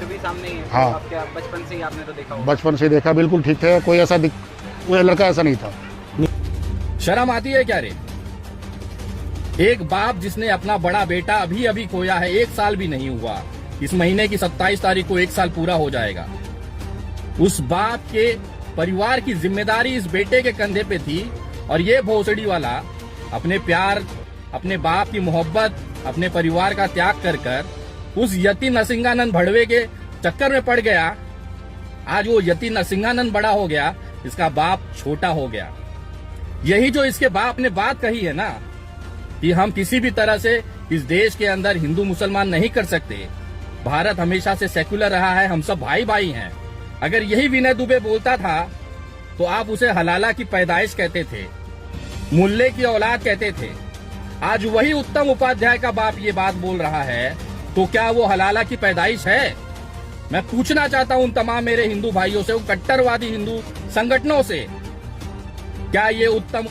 फिर भी सामने ही है। हाँ। आप क्या बचपन से ही आपने तो देखा होगा। बचपन से देखा, बिल्कुल ठीक थे, कोई लड़का ऐसा नहीं था। शर्म आती है क्या रे? एक बाप जिसने अपना बड़ा बेटा अभी अभी खोया है, 1 साल भी नहीं हुआ, इस महीने की 27 तारीख को 1 साल पूरा हो जाएगा। उस बाप के परिवार की जिम्मेदारी इस बेटे के कंधे पे थी, और ये भोसड़ी वाला अपने प्यार, अपने बाप की मोहब्बत, अपने परिवार का त्याग कर कर उस यति नरसिंहानंद भड़वे के चक्कर में पड़ गया। आज वो यति नरसिंहानंद बड़ा हो गया, इसका बाप छोटा हो गया। यही जो इसके बाप ने बात कही है ना, कि हम किसी भी तरह से इस देश के अंदर हिंदू मुसलमान नहीं कर सकते, भारत हमेशा से सेक्युलर रहा है, हम सब भाई भाई हैं। अगर यही विनय दुबे बोलता था तो आप उसे हलाला की पैदाइश कहते थे, मुल्ले की औलाद कहते थे। आज वही उत्तम उपाध्याय का बाप ये बात बोल रहा है, तो क्या वो हलाला की पैदाइश है? मैं पूछना चाहता हूं उन तमाम मेरे हिंदू भाइयों से, उन कट्टरवादी हिंदू संगठनों से, क्या ये उत्तम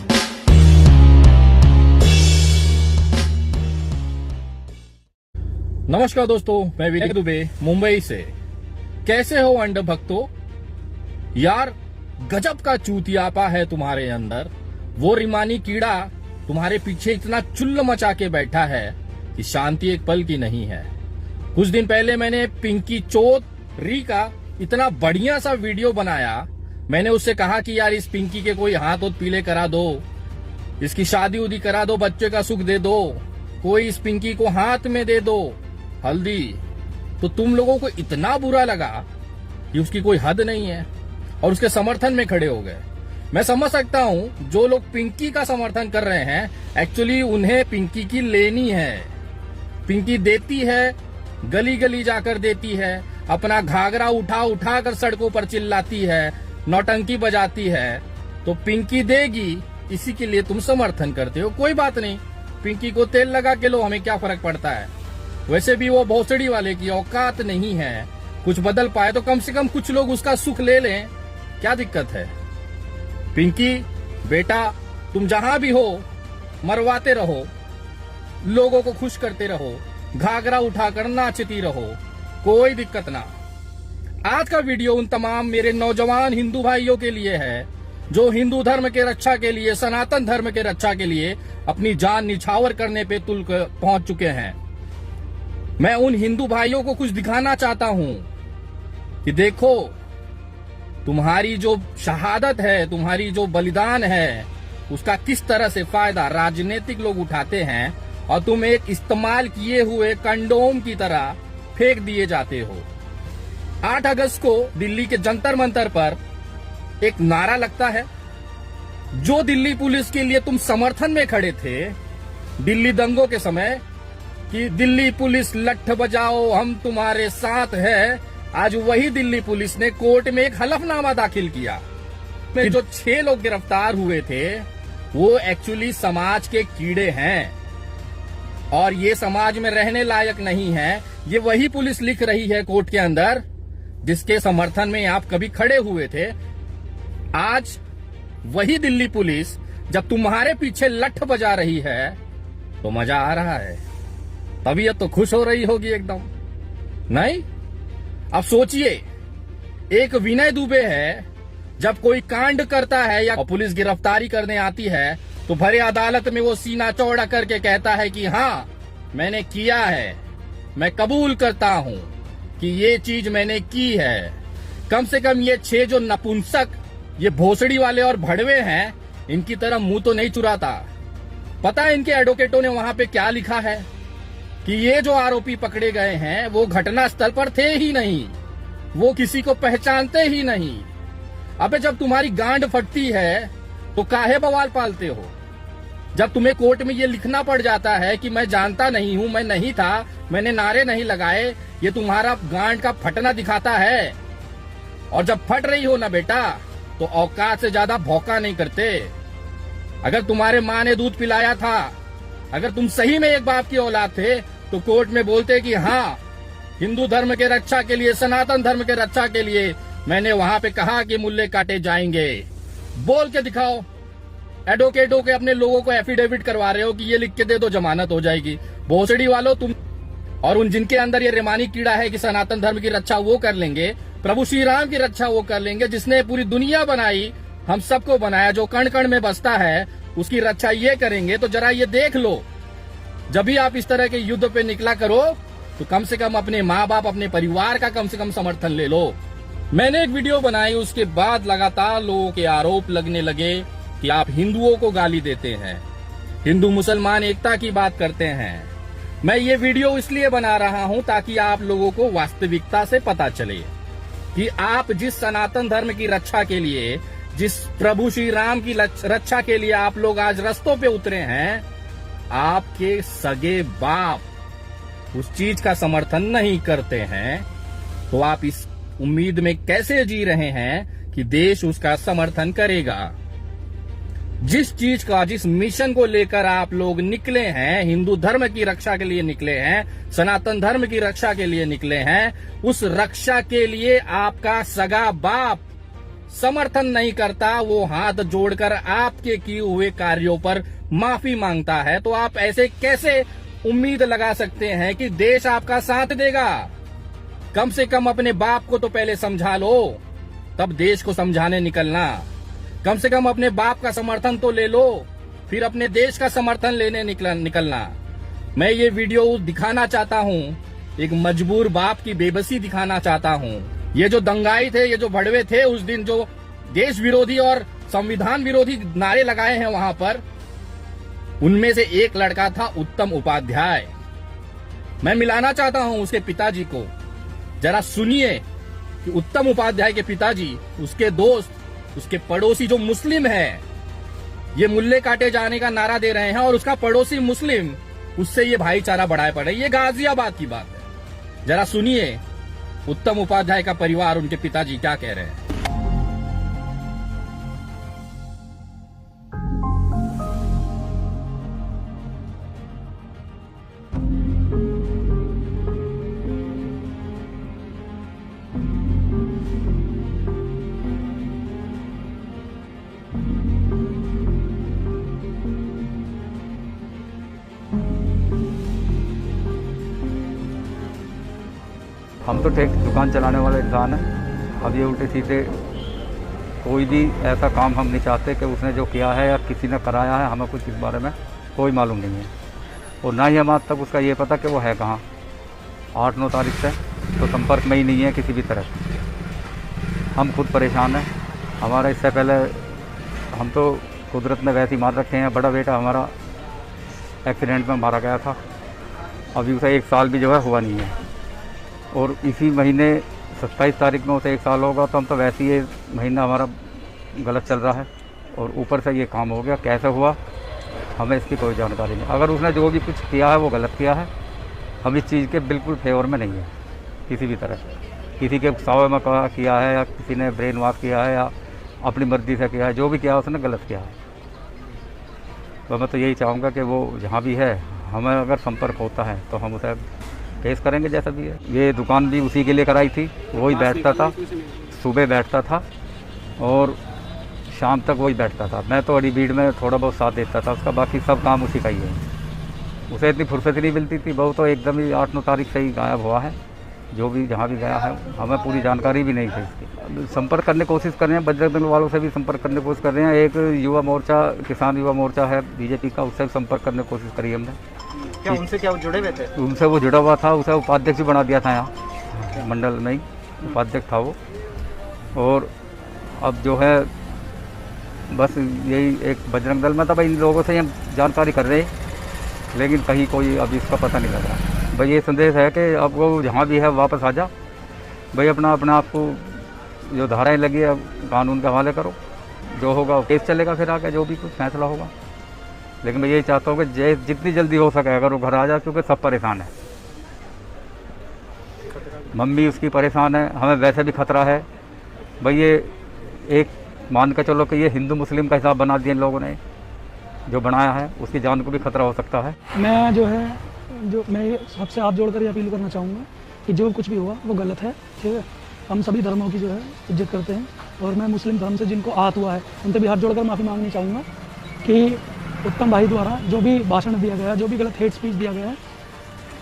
नमस्कार दोस्तों, मैं विनय दुबे मुंबई से। कैसे हो अंड भक्तों? यार गजब का चूतियापा है तुम्हारे अंदर। वो रिमानी कीड़ा तुम्हारे पीछे इतना चुल्ल मचा के बैठा है कि शांति एक पल की नहीं है। कुछ दिन पहले मैंने पिंकी चोत री का इतना बढ़िया सा वीडियो बनाया। मैंने उससे कहा कि यार इस पिंकी के कोई हाथ होत पीले करा दो, इसकी शादी उदी करा दो, बच्चे का सुख दे दो, कोई इस पिंकी को हाथ में दे दो हल्दी। तो तुम लोगों को इतना बुरा लगा कि उसकी कोई हद नहीं है, और उसके समर्थन में खड़े हो गए। मैं समझ सकता हूं जो लोग पिंकी का समर्थन कर रहे हैं, एक्चुअली उन्हें पिंकी की लेनी है। पिंकी देती है, गली गली जाकर देती है, अपना घाघरा उठा उठा कर सड़कों पर चिल्लाती है, नौटंकी बजाती है, तो पिंकी देगी, इसी के लिए तुम समर्थन करते हो। कोई बात नहीं, पिंकी को तेल लगा के लो, हमें क्या फर्क पड़ता है। वैसे भी वो भोसड़ी वाले की औकात नहीं है, कुछ बदल पाए तो कम से कम कुछ लोग उसका सुख ले लें, क्या दिक्कत है। पिंकी बेटा, तुम जहां भी हो मरवाते रहो, लोगों को खुश करते रहो, घाघरा उठाकर नाचती रहो, कोई दिक्कत ना। आज का वीडियो उन तमाम मेरे नौजवान हिंदू भाइयों के लिए है जो हिंदू धर्म के रक्षा के लिए, सनातन धर्म के रक्षा के लिए अपनी जान निछावर करने पे तुल पहुंच चुके हैं। मैं उन हिंदू भाइयों को कुछ दिखाना चाहता हूं कि देखो, तुम्हारी जो शहादत है, तुम्हारी जो बलिदान है, उसका किस तरह से फायदा राजनीतिक लोग उठाते हैं, और तुम एक इस्तेमाल किए हुए कंडोम की तरह फेंक दिए जाते हो। 8 अगस्त को दिल्ली के जंतर मंतर पर एक नारा लगता है, जो दिल्ली पुलिस के लिए तुम समर्थन में खड़े थे दिल्ली दंगों के समय, कि दिल्ली पुलिस लठ बजाओ, हम तुम्हारे साथ है। आज वही दिल्ली पुलिस ने कोर्ट में एक हलफनामा दाखिल किया। में जो 6 लोग गिरफ्तार हुए थे वो एक्चुअली समाज के कीड़े हैं, और ये समाज में रहने लायक नहीं है। ये वही पुलिस लिख रही है कोर्ट के अंदर जिसके समर्थन में आप कभी खड़े हुए थे। आज वही दिल्ली पुलिस जब तुम्हारे पीछे लठ बजा रही है तो मजा आ रहा है, तबीयत तो खुश हो रही होगी एकदम, नहीं? अब सोचिए, एक विनय दुबे है, जब कोई कांड करता है या पुलिस गिरफ्तारी करने आती है तो भरे अदालत में वो सीना चौड़ा करके कहता है कि हाँ मैंने किया है, मैं कबूल करता हूं कि ये चीज मैंने की है। कम से कम ये 6 जो नपुंसक, ये भोसड़ी वाले और भड़वे हैं, इनकी तरह मुंह तो नहीं चुराता। पता है इनके एडवोकेटों ने वहां पे क्या लिखा है कि ये जो आरोपी पकड़े गए हैं वो घटना स्थल पर थे ही नहीं, वो किसी को पहचानते ही नहीं। अबे जब तुम्हारी गांड फटती है तो काहे बवाल पालते हो? जब तुम्हें कोर्ट में ये लिखना पड़ जाता है कि मैं जानता नहीं हूं, मैं नहीं था, मैंने नारे नहीं लगाए, ये तुम्हारा गांड का फटना दिखाता है। और जब फट रही हो ना बेटा, तो औकात से ज्यादा भौंका नहीं करते। अगर तुम्हारे माँ ने दूध पिलाया था, अगर तुम सही में एक बाप की औलाद थे, तो कोर्ट में बोलते कि हाँ हिंदू धर्म के रक्षा के लिए, सनातन धर्म के रक्षा के लिए मैंने वहां पे कहा कि मुल्ले काटे जाएंगे। बोल के दिखाओ। एडवोकेटों के अपने लोगों को एफिडेविट करवा रहे हो कि ये लिख के दे दो, जमानत हो जाएगी। भोसड़ी वालों, और उन जिनके अंदर ये रेमानी कीड़ा है कि सनातन धर्म की रक्षा वो कर लेंगे, प्रभु श्री राम की रक्षा वो कर लेंगे, जिसने पूरी दुनिया बनाई, हम सबको बनाया, जो कण कण में बसता है, उसकी रक्षा ये करेंगे। तो जरा ये देख लो, जब भी आप इस तरह के युद्ध पे निकला करो तो कम से कम अपने माँ बाप, अपने परिवार का कम से कम समर्थन ले लो। मैंने एक वीडियो बनाई, उसके बाद लगातार लोगों के आरोप लगने लगे कि आप हिंदुओं को गाली देते हैं, हिंदू मुसलमान एकता की बात करते हैं। मैं ये वीडियो इसलिए बना रहा हूं ताकि आप लोगों को वास्तविकता से पता चले कि आप जिस सनातन धर्म की रक्षा के लिए, जिस प्रभु श्री राम की रक्षा के लिए आप लोग आज रस्तों पे उतरे हैं, आपके सगे बाप उस चीज का समर्थन नहीं करते हैं, तो आप इस उम्मीद में कैसे जी रहे हैं कि देश उसका समर्थन करेगा? जिस चीज का, जिस मिशन को लेकर आप लोग निकले हैं, हिंदू धर्म की रक्षा के लिए निकले हैं, सनातन धर्म की रक्षा के लिए निकले हैं, उस रक्षा के लिए आपका सगा बाप समर्थन नहीं करता, वो हाथ जोड़कर आपके किए हुए कार्यों पर माफी मांगता है, तो आप ऐसे कैसे उम्मीद लगा सकते हैं कि देश आपका साथ देगा? कम से कम अपने बाप को तो पहले समझा लो, तब देश को समझाने निकलना। कम से कम अपने बाप का समर्थन तो ले लो, फिर अपने देश का समर्थन लेने निकलना। मैं ये वीडियो दिखाना चाहता हूँ, एक मजबूर बाप की बेबसी दिखाना चाहता हूँ। ये जो दंगाई थे, ये जो भड़वे थे, उस दिन जो देश विरोधी और संविधान विरोधी नारे लगाए हैं वहां पर, उनमें से एक लड़का था उत्तम उपाध्याय। मैं मिलाना चाहता हूं उसके पिताजी को। जरा सुनिए कि उत्तम उपाध्याय के पिताजी, उसके दोस्त, उसके पड़ोसी जो मुस्लिम है, ये मुल्ले काटे जाने का नारा दे रहे हैं और उसका पड़ोसी मुस्लिम, उससे ये भाईचारा बढ़ाए पड़ रहा है। ये गाजियाबाद की बात है। जरा सुनिए उत्तम उपाध्याय का परिवार, उनके पिताजी क्या कह रहे हैं। हम तो ठीक दुकान चलाने वाले इंसान हैं। अब ये उल्टे सीधे कोई भी ऐसा काम हम नहीं चाहते कि उसने जो किया है या किसी ने कराया है, हमें कुछ इस बारे में कोई मालूम नहीं है, और ना ही हम आज तक उसका ये पता कि वो है कहाँ। 8-9 तारीख से तो संपर्क में ही नहीं है किसी भी तरह। हम खुद परेशान हैं। हमारा इससे पहले हम तो कुदरत ने वैसे ही मार रखे हैं। बड़ा बेटा हमारा एक्सीडेंट में मारा गया था, अभी उसे 1 साल भी जो है हुआ नहीं है, और इसी महीने 27 तारीख में उसे 1 साल होगा। तो हम तो वैसे ही ये महीना हमारा गलत चल रहा है, और ऊपर से ये काम हो गया। कैसे हुआ हमें इसकी कोई जानकारी नहीं। अगर उसने जो भी कुछ किया है वो गलत किया है। हम इस चीज़ के बिल्कुल फेवर में नहीं है किसी भी तरह। किसी के सावे में किया है, या किसी ने ब्रेन वॉश किया है, या अपनी मर्जी से किया है, जो भी किया है उसने गलत किया है। तो मैं तो यही चाहूँगा कि वो जहाँ भी है, हमें अगर संपर्क होता है तो हम उसे केस करेंगे जैसा भी है। ये दुकान भी उसी के लिए कराई थी, वही बैठता था, सुबह बैठता था और शाम तक वही बैठता था। मैं तो अड़ी भीड़ में थोड़ा बहुत साथ देता था उसका, बाकी सब काम उसी का ही है। उसे इतनी फुर्सत नहीं मिलती थी। वो तो एकदम ही 8-9 तारीख से ही गायब हुआ है। जो भी जहाँ भी गया है, हमें पूरी जानकारी भी नहीं थी इसकी। संपर्क करने की कोशिश कर रहे हैं, बजरंग दल वालों से भी संपर्क करने की कोशिश कर रहे हैं। एक युवा मोर्चा, किसान युवा मोर्चा है बीजेपी का, उससे भी संपर्क करने की कोशिश करी हमने। क्या उनसे क्या जुड़े हुए थे? उनसे वो जुड़ा हुआ था, उसे उपाध्यक्ष भी बना दिया था यहाँ मंडल में ही, उपाध्यक्ष था वो। और अब जो है बस यही एक बजरंग दल में था भाई, इन लोगों से हम जानकारी कर रहे हैं, लेकिन कहीं कोई अभी इसका पता नहीं लग रहा। भाई ये संदेश है कि अब वो जहाँ भी है वापस आ जा भाई, अपना आपको जो धाराएं लगी है कानून के हवाले करो, जो होगा केस चलेगा, फिर आगे जो भी कुछ फैसला होगा। लेकिन मैं यही चाहता हूँ कि जितनी जल्दी हो सके अगर वो घर आ जाए, क्योंकि सब परेशान है। मम्मी उसकी परेशान है, हमें वैसे भी खतरा है भाई। ये एक मान के चलो कि ये हिंदू मुस्लिम का हिसाब बना दिया इन लोगों ने, जो बनाया है उसकी जान को भी खतरा हो सकता है। मैं सबसे हाथ जोड़कर ये अपील करना चाहूँगा कि जो कुछ भी हुआ वो गलत है, ठीक है। हम सभी धर्मों की जो है इज्जत करते हैं, और मैं मुस्लिम धर्म से जिनको आहत हुआ है उनसे भी हाथ जोड़कर माफ़ी मांगनी चाहूँगा कि उत्तम भाई द्वारा जो भी भाषण दिया गया, जो भी गलत हेट स्पीच दिया गया है,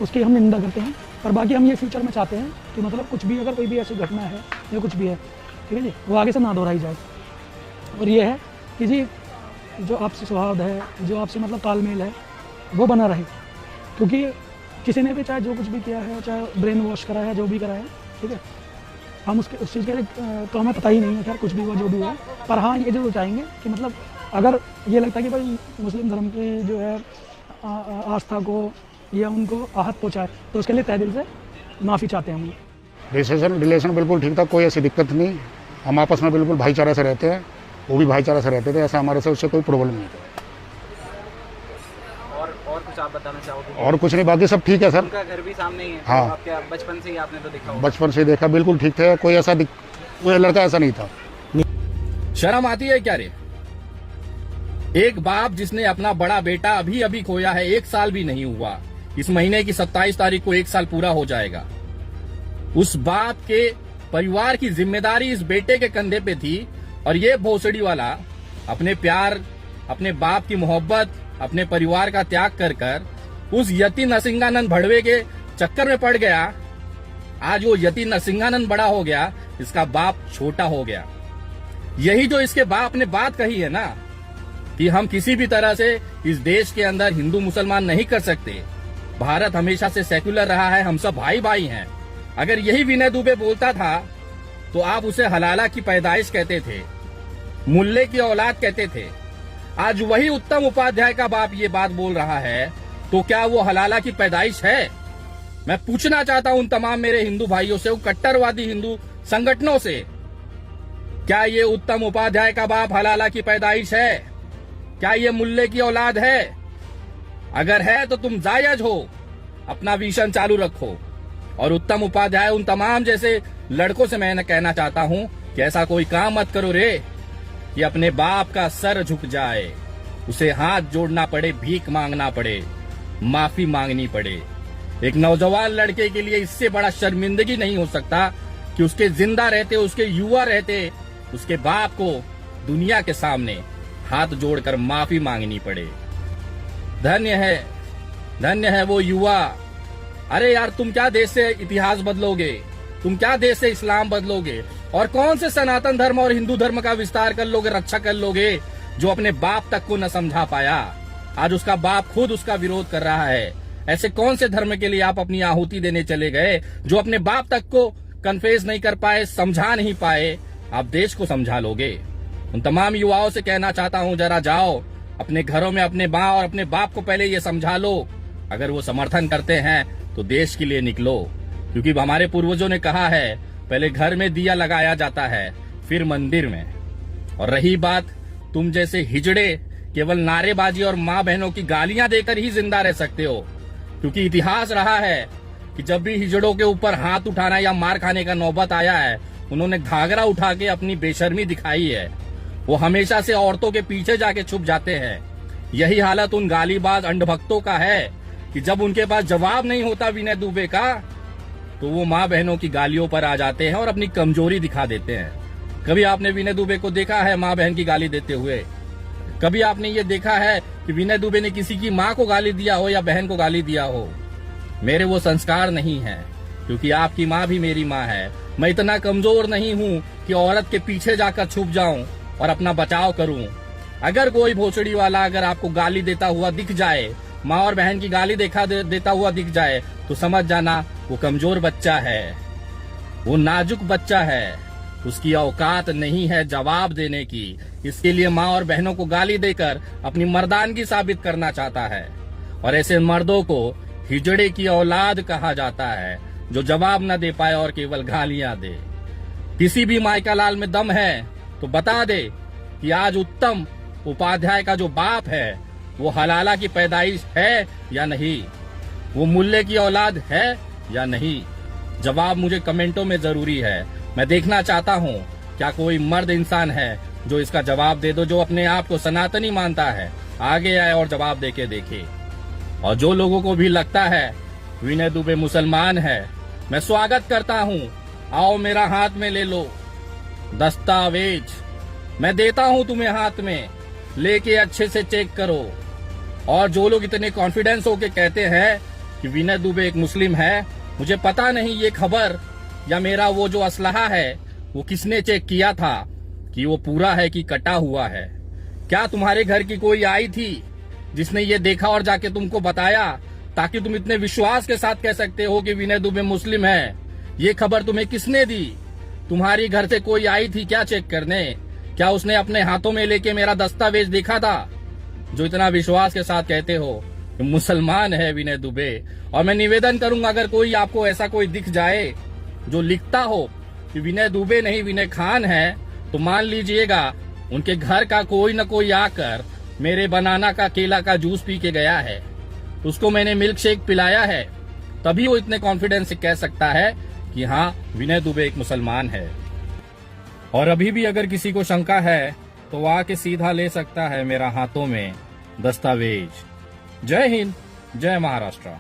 उसकी हम निंदा करते हैं। और बाकी हम ये फ्यूचर में चाहते हैं कि मतलब कुछ भी अगर कोई भी ऐसी घटना है या कुछ भी है, ठीक है जी, वो आगे से ना दोहराई जाए। और ये है कि जी जो आपसी सौहार्द है, जो आपसे मतलब तालमेल है, वो बना रहे। क्योंकि किसी ने भी चाहे जो कुछ भी किया है, चाहे ब्रेन वॉश करा है, जो भी करा है, ठीक है, हम उस चीज़ के लिए तो हमें पता ही नहीं है खैर कुछ भी हुआ जो भी हुआ। पर हाँ ये जरूर चाहेंगे कि मतलब अगर ये लगता है कि भाई मुस्लिम धर्म की जो है आस्था को या उनको आहत पहुँचाए, तो उसके लिए तहे दिल से माफ़ी चाहते हैं हम। रिलेशन बिल्कुल ठीक था, कोई ऐसी दिक्कत नहीं। हम आपस में बिल्कुल भाईचारा से रहते हैं, वो भी भाईचारा से रहते थे, ऐसा हमारे से उससे कोई प्रॉब्लम नहीं था। और कुछ आप बताना चाहोगे? और कुछ नहीं, बाकी सब ठीक है सर। उनका घर भी सामने ही है। हाँ। तो आपके बचपन से ही आपने तो देखा होगा। बचपन से देखा, बिल्कुल ठीक थे, कोई ऐसा कोई लड़का ऐसा नहीं था। शर्म आती है क्या रे? एक बाप जिसने अपना बड़ा बेटा अभी अभी खोया है, 1 साल भी नहीं हुआ, इस महीने की 27 तारीख को 1 साल पूरा हो जाएगा। उस बाप के परिवार की जिम्मेदारी इस बेटे के कंधे पे थी, और ये भोसड़ी वाला अपने प्यार, अपने बाप की मोहब्बत, अपने परिवार का त्याग कर कर उस यति नरसिंहानंद भड़वे के चक्कर में पड़ गया। आज वो यति नरसिंहानंद बड़ा हो गया, इसका बाप छोटा हो गया। यही जो इसके बाप ने बात कही है ना कि हम किसी भी तरह से इस देश के अंदर हिंदू मुसलमान नहीं कर सकते, भारत हमेशा से सेक्युलर रहा है, हम सब भाई भाई हैं। अगर यही विनय दुबे बोलता था तो आप उसे हलाला की पैदाइश कहते थे, मुल्ले की औलाद कहते थे। आज वही उत्तम उपाध्याय का बाप ये बात बोल रहा है, तो क्या वो हलाला की पैदाइश है? मैं पूछना चाहता हूं उन तमाम मेरे हिंदू भाइयों से, उन कट्टरवादी हिंदू संगठनों से, क्या ये उत्तम उपाध्याय का बाप हलाला की पैदाइश है? क्या ये मुल्ले की औलाद है? अगर है तो तुम जायज हो, अपना विजन चालू रखो। और उत्तम उपाध्याय उन तमाम जैसे लड़कों से मैं कहना चाहता हूं कि ऐसा कोई काम मत करो रे कि अपने बाप का सर झुक जाए, उसे हाथ जोड़ना पड़े, भीख मांगना पड़े, माफी मांगनी पड़े। एक नौजवान लड़के के लिए इससे बड़ा शर्मिंदगी नहीं हो सकता कि उसके जिंदा रहते, उसके युवा रहते, उसके बाप को दुनिया के सामने हाथ जोड़कर माफी मांगनी पड़े। धन्य है वो युवा। अरे यार, तुम क्या देश से इतिहास बदलोगे? तुम क्या देश से इस्लाम बदलोगे? और कौन से सनातन धर्म और हिंदू धर्म का विस्तार कर लोगे, रक्षा कर लोगे, जो अपने बाप तक को न समझा पाया? आज उसका बाप खुद उसका विरोध कर रहा है। ऐसे कौन से धर्म के लिए आप अपनी आहुति देने चले गए, जो अपने बाप तक को कन्फेस नहीं कर पाए, समझा नहीं पाए? आप देश को समझा लोगे। उन तमाम युवाओं से कहना चाहता हूं, जरा जाओ अपने घरों में अपने माँ और अपने बाप को पहले ये समझा लो। अगर वो समर्थन करते हैं तो देश के लिए निकलो, क्योंकि हमारे पूर्वजों ने कहा है पहले घर में दिया लगाया जाता है, फिर मंदिर में। और रही बात तुम जैसे हिजड़े, केवल नारेबाजी और माँ बहनों की गालियां देकर ही जिंदा रह सकते हो, क्योंकि इतिहास रहा है कि जब भी हिजड़ों के ऊपर हाथ उठाना या मार खाने का नौबत आया है, उन्होंने घाघरा उठा के अपनी बेशर्मी दिखाई है। वो हमेशा से औरतों के पीछे जाके छुप जाते हैं। यही हालत उन गालीबाज अंधभक्तों का है कि जब उनके पास जवाब नहीं होता विनय दुबे का, तो वो माँ बहनों की गालियों पर आ जाते हैं और अपनी कमजोरी दिखा देते हैं। कभी आपने विनय दुबे को देखा है माँ बहन की गाली देते हुए? कभी आपने ये देखा है कि विनय दुबे ने किसी की माँ को गाली दिया हो या बहन को गाली दिया हो? मेरे वो संस्कार नहीं है, क्योंकि आपकी माँ भी मेरी माँ है। मैं इतना कमजोर नहीं हूँ कि औरत के पीछे जाकर छुप जाऊं और अपना बचाव करूं। अगर कोई भोसड़ी वाला अगर आपको गाली देता हुआ दिख जाए, माँ और बहन की गाली देता हुआ दिख जाए, तो समझ जाना वो कमजोर बच्चा है, वो नाजुक बच्चा है, उसकी औकात नहीं है जवाब देने की। इसके लिए माँ और बहनों को गाली देकर अपनी मर्दानगी साबित करना चाहता है। और ऐसे मर्दों को हिजड़े की औलाद कहा जाता है, जो जवाब न दे पाए और केवल गालियां दे। किसी भी मायका लाल में दम है तो बता दे कि आज उत्तम उपाध्याय का जो बाप है वो हलाला की पैदाइश है या नहीं, वो मुल्ले की औलाद है या नहीं। जवाब मुझे कमेंटों में जरूरी है। मैं देखना चाहता हूँ क्या कोई मर्द इंसान है जो इसका जवाब दे दो, जो अपने आप को सनातनी मानता है, आगे आए और जवाब देके देखे। और जो लोगों को भी लगता है विनय दुबे मुसलमान है, मैं स्वागत करता हूँ। आओ मेरा हाथ में ले लो दस्तावेज, मैं देता हूँ तुम्हें हाथ में, लेके अच्छे से चेक करो। और जो लोग इतने कॉन्फिडेंस होके कहते हैं कि विनय दुबे एक मुस्लिम है। मुझे पता नहीं ये खबर या मेरा वो जो असलहा है वो किसने चेक किया था कि वो पूरा है कि कटा हुआ है। क्या तुम्हारे घर की कोई आई थी जिसने ये देखा और जाके तुमको बताया, ताकि तुम इतने विश्वास के साथ कह सकते हो कि विनय दुबे मुस्लिम है? ये खबर तुम्हें किसने दी? तुम्हारी घर से कोई आई थी क्या चेक करने? क्या उसने अपने हाथों में लेके मेरा दस्तावेज देखा था? जो इतना विश्वास के साथ कहते हो कि मुसलमान है विनय दुबे। और मैं निवेदन करूंगा, अगर कोई आपको ऐसा कोई दिख जाए जो लिखता हो कि विनय दुबे नहीं विनय खान है, तो मान लीजिएगा उनके घर का कोई न कोई आकर मेरे बनाना का केला का जूस पी के गया है, उसको मैंने मिल्क शेक पिलाया है, तभी वो इतने कॉन्फिडेंस से कह सकता है कि हाँ विनय दुबे एक मुसलमान है। और अभी भी अगर किसी को शंका है तो वो आके सीधा ले सकता है मेरा हाथों में दस्तावेज। जय हिंद, जय महाराष्ट्र।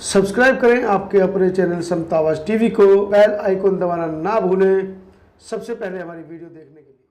सब्सक्राइब करें आपके अपने चैनल समतावाज टीवी को, बेल आइकॉन दबाना ना भूलें सबसे पहले हमारी वीडियो देखने के लिए।